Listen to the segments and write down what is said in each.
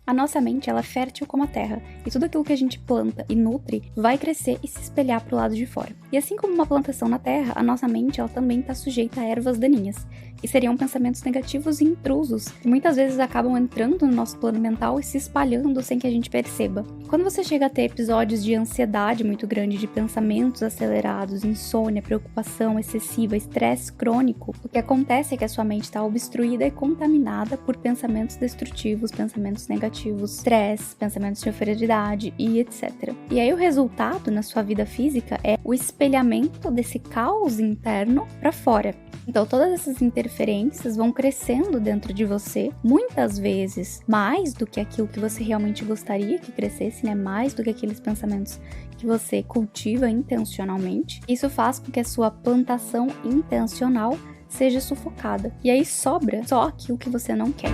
A nossa mente, ela é fértil como a terra, e tudo aquilo que a gente planta e nutre vai crescer e se espelhar para o lado de fora. E assim como uma plantação na terra, a nossa mente, ela também está sujeita a ervas daninhas, que seriam pensamentos negativos e intrusos, que muitas vezes acabam entrando no nosso plano mental e se espalhando sem que a gente perceba. Quando você chega a ter episódios de ansiedade muito grande, de pensamentos acelerados, insônia, preocupação excessiva, estresse crônico, o que acontece é que a sua mente está obstruída e contaminada por pensamentos destrutivos, pensamentos negativos, estresse, pensamentos de inferioridade e etc. E aí o resultado na sua vida física é o espelhamento desse caos interno para fora. Então todas essas interferências vão crescendo dentro de você, muitas vezes mais do que aquilo que você realmente gostaria que crescesse, né? Mais do que aqueles pensamentos que você cultiva intencionalmente. Isso faz com que a sua plantação intencional seja sufocada. E aí sobra só aquilo que você não quer.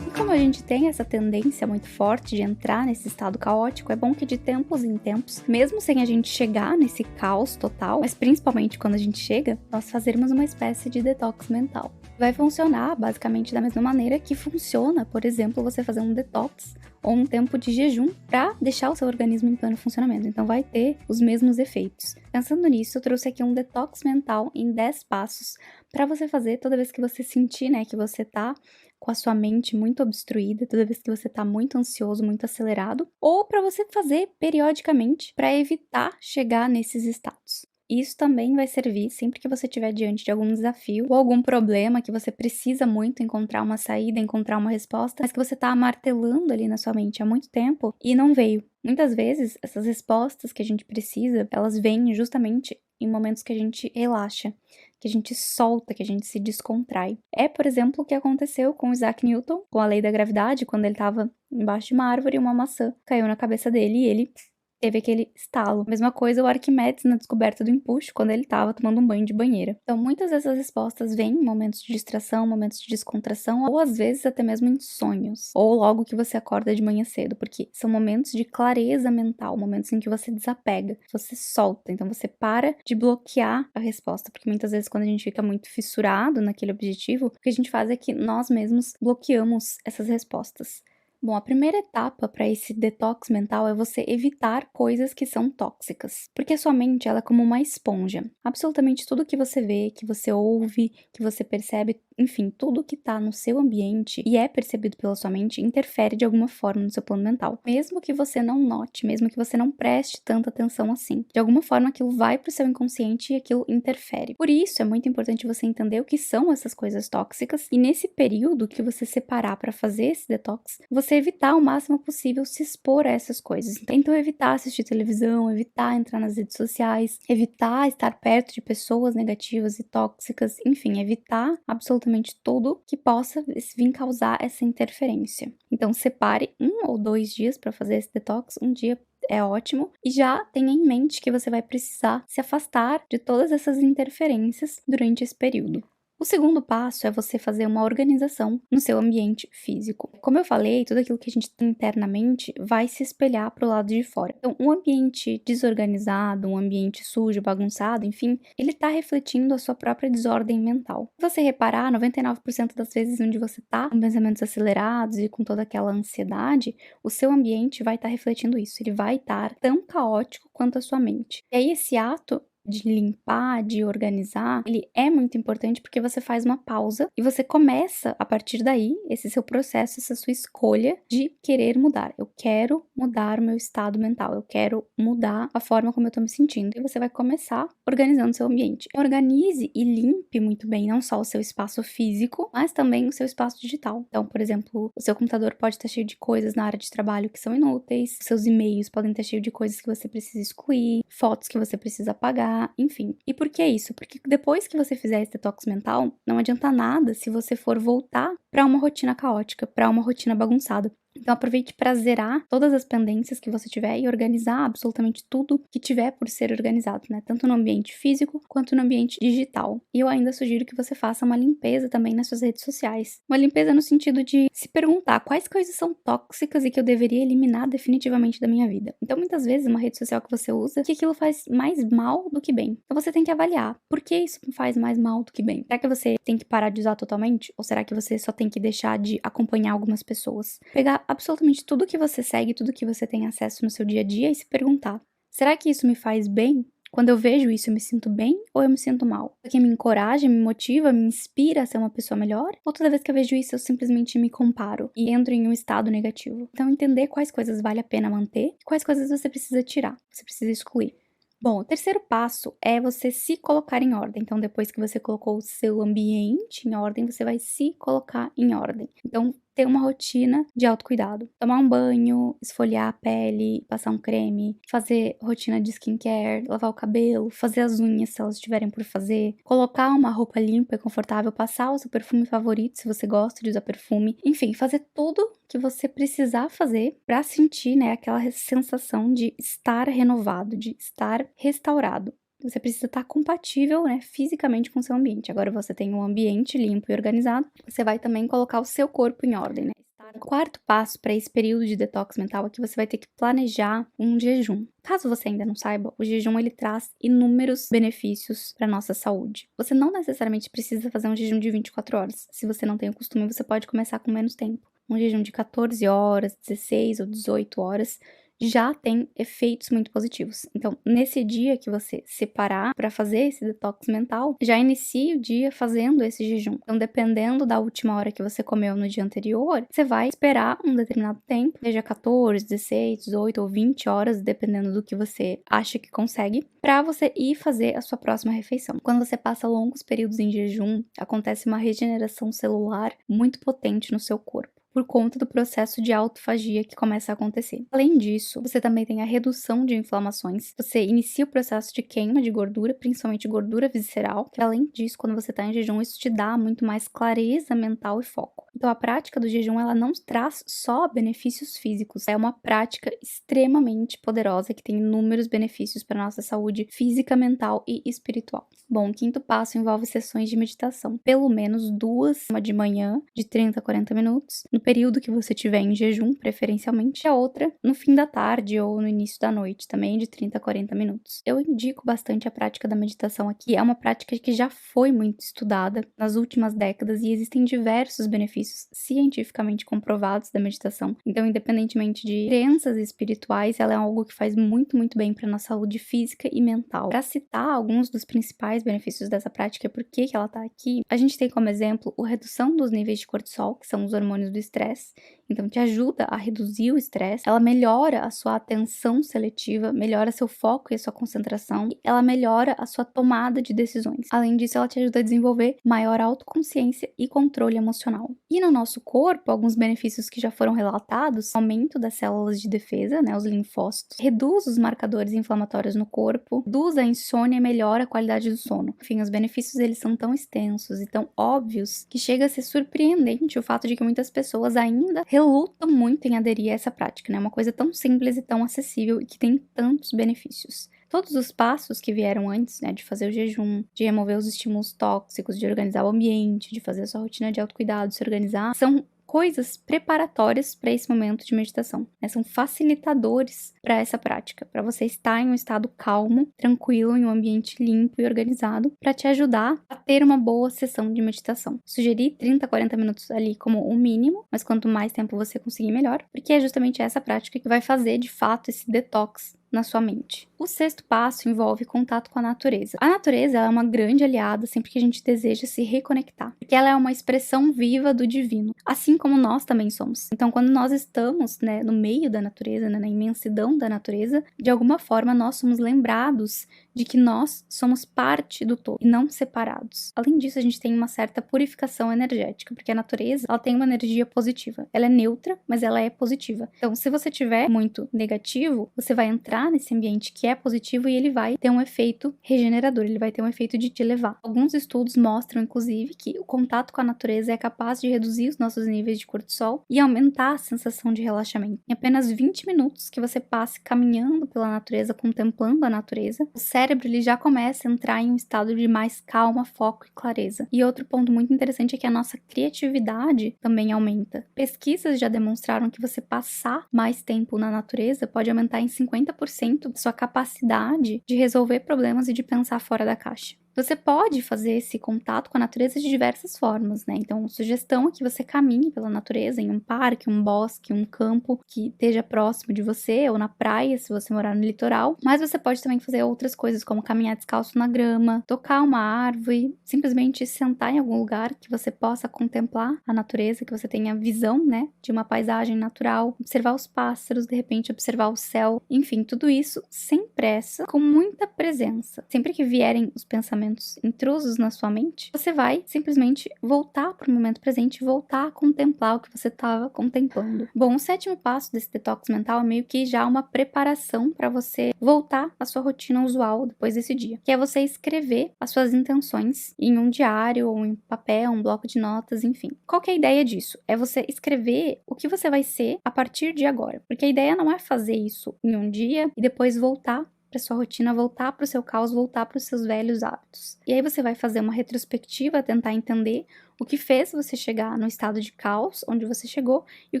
Como a gente tem essa tendência muito forte de entrar nesse estado caótico, é bom que de tempos em tempos, mesmo sem a gente chegar nesse caos total, mas principalmente quando a gente chega, nós fazermos uma espécie de detox mental. Vai funcionar basicamente da mesma maneira que funciona, por exemplo, você fazer um detox ou um tempo de jejum para deixar o seu organismo em pleno funcionamento. Então vai ter os mesmos efeitos. Pensando nisso, eu trouxe aqui um detox mental em 10 passos para você fazer toda vez que você sentir, né, que você tá com a sua mente muito obstruída, toda vez que você tá muito ansioso, muito acelerado, ou para você fazer periodicamente para evitar chegar nesses estados. Isso também vai servir sempre que você estiver diante de algum desafio ou algum problema que você precisa muito encontrar uma saída, encontrar uma resposta, mas que você tá martelando ali na sua mente há muito tempo e não veio. Muitas vezes, essas respostas que a gente precisa, elas vêm justamente em momentos que a gente relaxa, que a gente solta, que a gente se descontrai. É, por exemplo, o que aconteceu com Isaac Newton, com a lei da gravidade, quando ele estava embaixo de uma árvore e uma maçã caiu na cabeça dele e ele teve aquele estalo. Mesma coisa o Arquimedes na descoberta do empuxo, quando ele estava tomando um banho de banheira. Então, muitas dessas respostas vêm em momentos de distração, momentos de descontração, ou às vezes até mesmo em sonhos, ou logo que você acorda de manhã cedo, porque são momentos de clareza mental, momentos em que você desapega, você solta, então você para de bloquear a resposta, porque muitas vezes quando a gente fica muito fissurado naquele objetivo, o que a gente faz é que nós mesmos bloqueamos essas respostas. Bom, a primeira etapa para esse detox mental é você evitar coisas que são tóxicas, porque a sua mente ela é como uma esponja. Absolutamente tudo que você vê, que você ouve, que você percebe, enfim, tudo que está no seu ambiente e é percebido pela sua mente interfere de alguma forma no seu plano mental. Mesmo que você não note, mesmo que você não preste tanta atenção assim, de alguma forma aquilo vai para o seu inconsciente e aquilo interfere. Por isso é muito importante você entender o que são essas coisas tóxicas e nesse período que você separar para fazer esse detox, você evitar o máximo possível se expor a essas coisas. Então evitar assistir televisão, evitar entrar nas redes sociais, evitar estar perto de pessoas negativas e tóxicas, enfim, evitar absolutamente tudo que possa vir causar essa interferência. Então separe 1 ou 2 dias para fazer esse detox, um dia é ótimo, e já tenha em mente que você vai precisar se afastar de todas essas interferências durante esse período. O segundo passo é você fazer uma organização no seu ambiente físico. Como eu falei, tudo aquilo que a gente tem internamente vai se espelhar para o lado de fora. Então, um ambiente desorganizado, um ambiente sujo, bagunçado, enfim, ele está refletindo a sua própria desordem mental. Se você reparar, 99% das vezes onde você está com pensamentos acelerados e com toda aquela ansiedade, o seu ambiente vai estar refletindo isso. Ele vai estar tão caótico quanto a sua mente. E aí, esse ato de limpar, de organizar, ele é muito importante porque você faz uma pausa e você começa, a partir daí, esse seu processo, essa sua escolha de querer mudar. Eu quero mudar o meu estado mental, eu quero mudar a forma como eu tô me sentindo. E você vai começar organizando o seu ambiente. Organize e limpe muito bem, não só o seu espaço físico, mas também o seu espaço digital. Então, por exemplo, o seu computador pode estar cheio de coisas na área de trabalho que são inúteis, seus e-mails podem estar cheios de coisas que você precisa excluir, fotos que você precisa apagar, enfim. E por que isso? Porque depois que você fizer esse detox mental, não adianta nada se você for voltar para uma rotina caótica, para uma rotina bagunçada. Então aproveite para zerar todas as pendências que você tiver e organizar absolutamente tudo que tiver por ser organizado, né? Tanto no ambiente físico quanto no ambiente digital. E eu ainda sugiro que você faça uma limpeza também nas suas redes sociais. Uma limpeza no sentido de se perguntar quais coisas são tóxicas e que eu deveria eliminar definitivamente da minha vida. Então muitas vezes uma rede social que você usa, que aquilo faz mais mal do que bem. Então você tem que avaliar por que isso faz mais mal do que bem. Será que você tem que parar de usar totalmente? Ou será que você só tem que deixar de acompanhar algumas pessoas? Pegar absolutamente tudo que você segue, tudo que você tem acesso no seu dia a dia e se perguntar: será que isso me faz bem? Quando eu vejo isso, eu me sinto bem ou eu me sinto mal? Porque me encoraja, me motiva, me inspira a ser uma pessoa melhor? Ou toda vez que eu vejo isso, eu simplesmente me comparo e entro em um estado negativo? Então, entender quais coisas vale a pena manter e quais coisas você precisa tirar, você precisa excluir. Bom, o terceiro passo é você se colocar em ordem. Então, depois que você colocou o seu ambiente em ordem, você vai se colocar em ordem. Então, ter uma rotina de autocuidado. Tomar um banho, esfoliar a pele, passar um creme, fazer rotina de skincare, lavar o cabelo, fazer as unhas se elas estiverem por fazer, colocar uma roupa limpa e confortável, passar o seu perfume favorito se você gosta de usar perfume. Enfim, fazer tudo que você precisar fazer para sentir, né, aquela sensação de estar renovado, de estar restaurado. Você precisa estar compatível, né, fisicamente com o seu ambiente. Agora você tem um ambiente limpo e organizado, você vai também colocar o seu corpo em ordem, né? O quarto passo para esse período de detox mental é que você vai ter que planejar um jejum. Caso você ainda não saiba, o jejum ele traz inúmeros benefícios para nossa saúde. Você não necessariamente precisa fazer um jejum de 24 horas. Se você não tem o costume, você pode começar com menos tempo. Um jejum de 14 horas, 16 ou 18 horas já tem efeitos muito positivos. Então, nesse dia que você separar para fazer esse detox mental, já inicie o dia fazendo esse jejum. Então, dependendo da última hora que você comeu no dia anterior, você vai esperar um determinado tempo, seja 14, 16, 18 ou 20 horas, dependendo do que você acha que consegue, para você ir fazer a sua próxima refeição. Quando você passa longos períodos em jejum, acontece uma regeneração celular muito potente no seu corpo, por conta do processo de autofagia que começa a acontecer. Além disso, você também tem a redução de inflamações. Você inicia o processo de queima de gordura, principalmente gordura visceral. Que além disso, quando você está em jejum, isso te dá muito mais clareza mental e foco. Então, a prática do jejum, ela não traz só benefícios físicos. É uma prática extremamente poderosa que tem inúmeros benefícios para nossa saúde física, mental e espiritual. Bom, o quinto passo envolve sessões de meditação. Pelo menos duas, uma de manhã, de 30 a 40 minutos, no período que você tiver em jejum, preferencialmente, a outra no fim da tarde ou no início da noite, também de 30 a 40 minutos. Eu indico bastante a prática da meditação aqui, é uma prática que já foi muito estudada nas últimas décadas e existem diversos benefícios cientificamente comprovados da meditação. Então, independentemente de crenças espirituais, ela é algo que faz muito, muito bem para nossa saúde física e mental. Para citar alguns dos principais benefícios dessa prática e por que ela está aqui, a gente tem como exemplo a redução dos níveis de cortisol, que são os hormônios do estresse. Então, te ajuda a reduzir o estresse, ela melhora a sua atenção seletiva, melhora seu foco e a sua concentração, e ela melhora a sua tomada de decisões. Além disso, ela te ajuda a desenvolver maior autoconsciência e controle emocional. E no nosso corpo, alguns benefícios que já foram relatados: aumento das células de defesa, né, os linfócitos, reduz os marcadores inflamatórios no corpo, reduz a insônia e melhora a qualidade do sono. Enfim, os benefícios eles são tão extensos e tão óbvios que chega a ser surpreendente o fato de que muitas pessoas ainda relutam muito em aderir a essa prática, né? Uma coisa tão simples e tão acessível e que tem tantos benefícios. Todos os passos que vieram antes, né, de fazer o jejum, de remover os estímulos tóxicos, de organizar o ambiente, de fazer a sua rotina de autocuidado, se organizar, são coisas preparatórias para esse momento de meditação, né? São facilitadores para essa prática, para você estar em um estado calmo, tranquilo, em um ambiente limpo e organizado, para te ajudar a ter uma boa sessão de meditação. Sugeri 30 a 40 minutos ali como o mínimo, mas quanto mais tempo você conseguir, melhor, porque é justamente essa prática que vai fazer, de fato, esse detox na sua mente. O sexto passo envolve contato com a natureza. A natureza ela é uma grande aliada sempre que a gente deseja se reconectar, porque ela é uma expressão viva do divino, assim como nós também somos. Então, quando nós estamos, né, no meio da natureza, né, na imensidão da natureza, de alguma forma nós somos lembrados de que nós somos parte do todo e não separados. Além disso, a gente tem uma certa purificação energética, porque a natureza ela tem uma energia positiva. Ela é neutra, mas ela é positiva. Então, se você tiver muito negativo, você vai entrar entrar nesse ambiente que é positivo e ele vai ter um efeito regenerador, ele vai ter um efeito de te elevar. Alguns estudos mostram, inclusive, que o contato com a natureza é capaz de reduzir os nossos níveis de cortisol e aumentar a sensação de relaxamento. Em apenas 20 minutos que você passe caminhando pela natureza, contemplando a natureza, o cérebro ele já começa a entrar em um estado de mais calma, foco e clareza. E outro ponto muito interessante é que a nossa criatividade também aumenta. Pesquisas já demonstraram que você passar mais tempo na natureza pode aumentar em 50% sua capacidade de resolver problemas e de pensar fora da caixa. Você pode fazer esse contato com a natureza de diversas formas, né? Então, sugestão é que você caminhe pela natureza em um parque, um bosque, um campo que esteja próximo de você, ou na praia, se você morar no litoral. Mas você pode também fazer outras coisas, como caminhar descalço na grama, tocar uma árvore, simplesmente sentar em algum lugar que você possa contemplar a natureza, que você tenha visão, né, de uma paisagem natural, observar os pássaros, de repente observar o céu, enfim, tudo isso sem pressa, com muita presença. Sempre que vierem os pensamentos intrusos na sua mente, você vai simplesmente voltar para o momento presente e voltar a contemplar o que você estava contemplando. Bom, o 7º passo desse detox mental é meio que já uma preparação para você voltar à sua rotina usual depois desse dia, que é você escrever as suas intenções em um diário ou em papel, um bloco de notas, enfim. Qual que é a ideia disso? É você escrever o que você vai ser a partir de agora, porque a ideia não é fazer isso em um dia e depois voltar para sua rotina, voltar para o seu caos, voltar para os seus velhos hábitos. E aí você vai fazer uma retrospectiva, tentar entender o que fez você chegar no estado de caos, onde você chegou, e o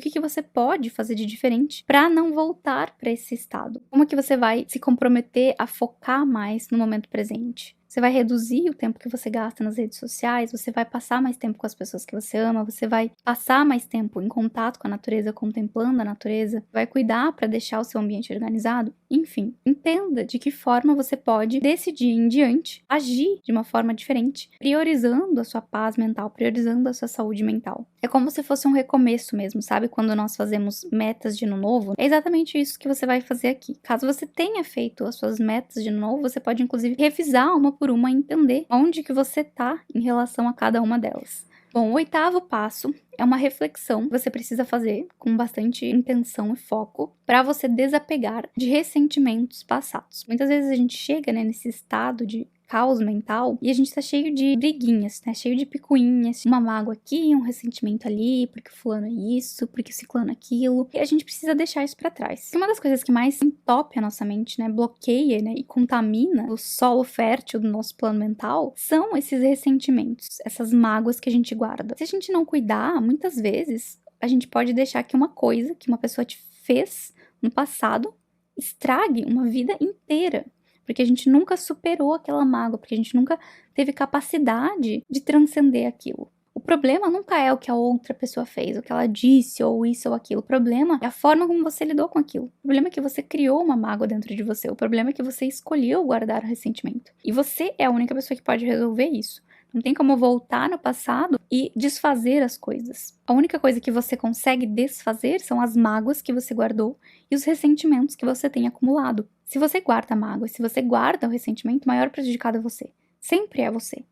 que você pode fazer de diferente para não voltar para esse estado. Como que você vai se comprometer a focar mais no momento presente? Você vai reduzir o tempo que você gasta nas redes sociais, você vai passar mais tempo com as pessoas que você ama, você vai passar mais tempo em contato com a natureza, contemplando a natureza, vai cuidar para deixar o seu ambiente organizado. Enfim, entenda de que forma você pode, desse dia em diante, agir de uma forma diferente, priorizando a sua paz mental, priorizando a sua saúde mental. É como se fosse um recomeço mesmo, sabe? Quando nós fazemos metas de ano novo, é exatamente isso que você vai fazer aqui. Caso você tenha feito as suas metas de ano novo, você pode inclusive revisar uma por uma e entender onde que você tá em relação a cada uma delas. Bom, o 8º passo é uma reflexão que você precisa fazer com bastante intenção e foco para você desapegar de ressentimentos passados. Muitas vezes a gente chega, né, nesse estado de caos mental e a gente tá cheio de briguinhas, né? Cheio de picuinhas, uma mágoa aqui, um ressentimento ali, porque fulano é isso, porque ciclano é aquilo. E a gente precisa deixar isso pra trás. E uma das coisas que mais entope a nossa mente, né, bloqueia, né, e contamina o solo fértil do nosso plano mental, são esses ressentimentos, essas mágoas que a gente guarda. Se a gente não cuidar, muitas vezes a gente pode deixar que uma coisa que uma pessoa te fez no passado estrague uma vida inteira. Porque a gente nunca superou aquela mágoa, porque a gente nunca teve capacidade de transcender aquilo. O problema nunca é o que a outra pessoa fez, o que ela disse, ou isso ou aquilo. O problema é a forma como você lidou com aquilo. O problema é que você criou uma mágoa dentro de você. O problema é que você escolheu guardar o ressentimento. E você é a única pessoa que pode resolver isso. Não tem como voltar no passado e desfazer as coisas. A única coisa que você consegue desfazer são as mágoas que você guardou e os ressentimentos que você tem acumulado. Se você guarda a mágoa, se você guarda o ressentimento, o maior prejudicado é você. Sempre é você.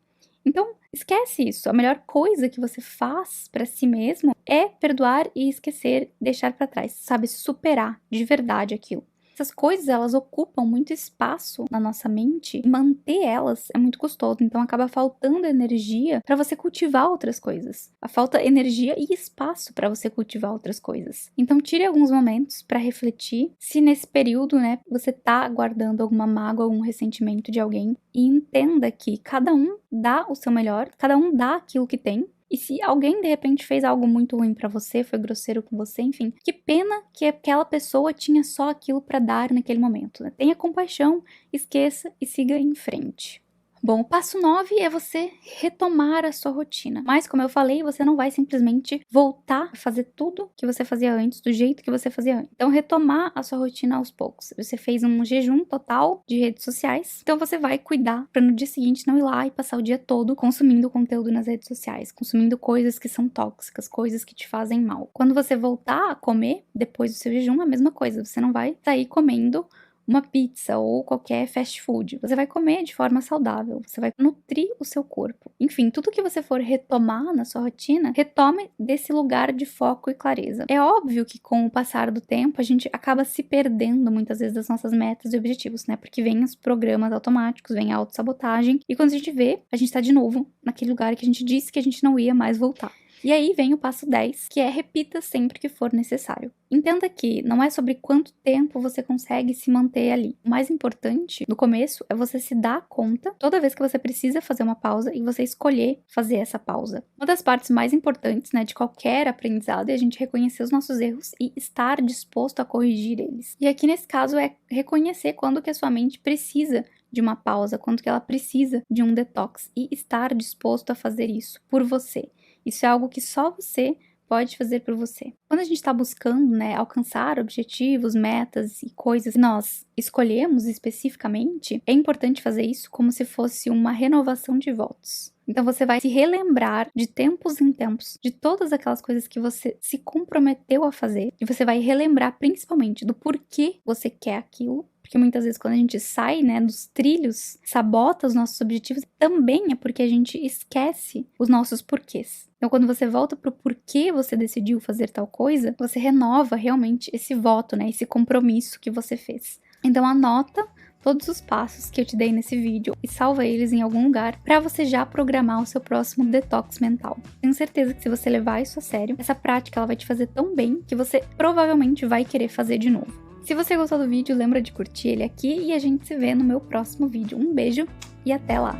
Então, esquece isso. A melhor coisa que você faz pra si mesmo é perdoar e esquecer, deixar pra trás, sabe? Superar de verdade aquilo. Essas coisas, elas ocupam muito espaço na nossa mente e manter elas é muito custoso, então acaba faltando energia para você cultivar outras coisas. Falta energia e espaço para você cultivar outras coisas. Então tire alguns momentos para refletir se nesse período, né, você tá guardando alguma mágoa, algum ressentimento de alguém e entenda que cada um dá o seu melhor, cada um dá aquilo que tem. E se alguém de repente fez algo muito ruim pra você, foi grosseiro com você, enfim, que pena que aquela pessoa tinha só aquilo pra dar naquele momento, né? Tenha compaixão, esqueça e siga em frente. Bom, o passo 9 é você retomar a sua rotina. Mas, como eu falei, você não vai simplesmente voltar a fazer tudo que você fazia antes, do jeito que você fazia antes. Então, retomar a sua rotina aos poucos. Você fez um jejum total de redes sociais, então você vai cuidar para no dia seguinte não ir lá e passar o dia todo consumindo conteúdo nas redes sociais, consumindo coisas que são tóxicas, coisas que te fazem mal. Quando você voltar a comer depois do seu jejum, a mesma coisa. Você não vai sair comendo uma pizza ou qualquer fast food. Você vai comer de forma saudável, você vai nutrir o seu corpo. Enfim, tudo que você for retomar na sua rotina, retome desse lugar de foco e clareza. É óbvio que com o passar do tempo, a gente acaba se perdendo muitas vezes das nossas metas e objetivos, né? Porque vem os programas automáticos, vem a autossabotagem, e quando a gente vê, a gente tá de novo naquele lugar que a gente disse que a gente não ia mais voltar. E aí vem o passo 10, que é repita sempre que for necessário. Entenda que não é sobre quanto tempo você consegue se manter ali. O mais importante no começo é você se dar conta toda vez que você precisa fazer uma pausa e você escolher fazer essa pausa. Uma das partes mais importantes, né, de qualquer aprendizado é a gente reconhecer os nossos erros e estar disposto a corrigir eles. E aqui nesse caso é reconhecer quando que a sua mente precisa de uma pausa, quando que ela precisa de um detox e estar disposto a fazer isso por você. Isso é algo que só você pode fazer por você. Quando a gente está buscando, né, alcançar objetivos, metas e coisas que nós escolhemos especificamente, é importante fazer isso como se fosse uma renovação de votos. Então você vai se relembrar de tempos em tempos de todas aquelas coisas que você se comprometeu a fazer e você vai relembrar principalmente do porquê você quer aquilo. Porque muitas vezes quando a gente sai, né, dos trilhos, sabota os nossos objetivos, também é porque a gente esquece os nossos porquês. Então quando você volta pro porquê você decidiu fazer tal coisa, você renova realmente esse voto, né, esse compromisso que você fez. Então anota todos os passos que eu te dei nesse vídeo e salva eles em algum lugar para você já programar o seu próximo detox mental. Tenho certeza que se você levar isso a sério, essa prática ela vai te fazer tão bem que você provavelmente vai querer fazer de novo. Se você gostou do vídeo, lembra de curtir ele aqui e a gente se vê no meu próximo vídeo. Um beijo e até lá!